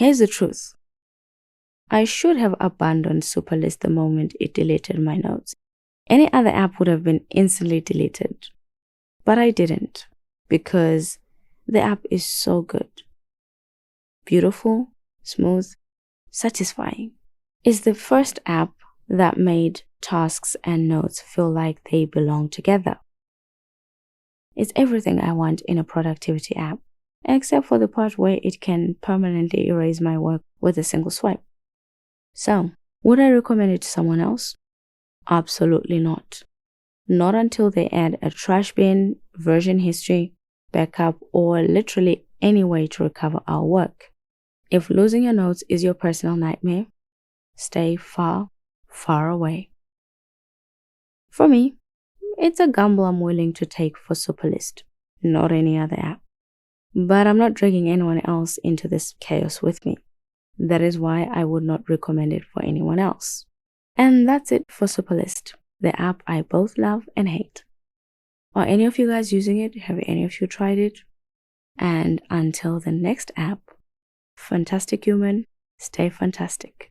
Here's the truth. I should have abandoned Superlist the moment it deleted my notes. Any other app would have been instantly deleted. But I didn't, because the app is so good. Beautiful, smooth, satisfying. It's the first app that made tasks and notes feel like they belong together. It's everything I want in a productivity app, except for the part where it can permanently erase my work with a single swipe. So, would I recommend it to someone else? Absolutely not. Not until they add a trash bin, version history, backup, or literally any way to recover our work. If losing your notes is your personal nightmare, stay far, far away. For me, it's a gamble I'm willing to take for Superlist, not any other app. But I'm not dragging anyone else into this chaos with me. That is why I would not recommend it for anyone else. And that's it for Superlist, the app I both love and hate. Are any of you guys using it? Have any of you tried it? And until the next app, fantastic human, stay fantastic.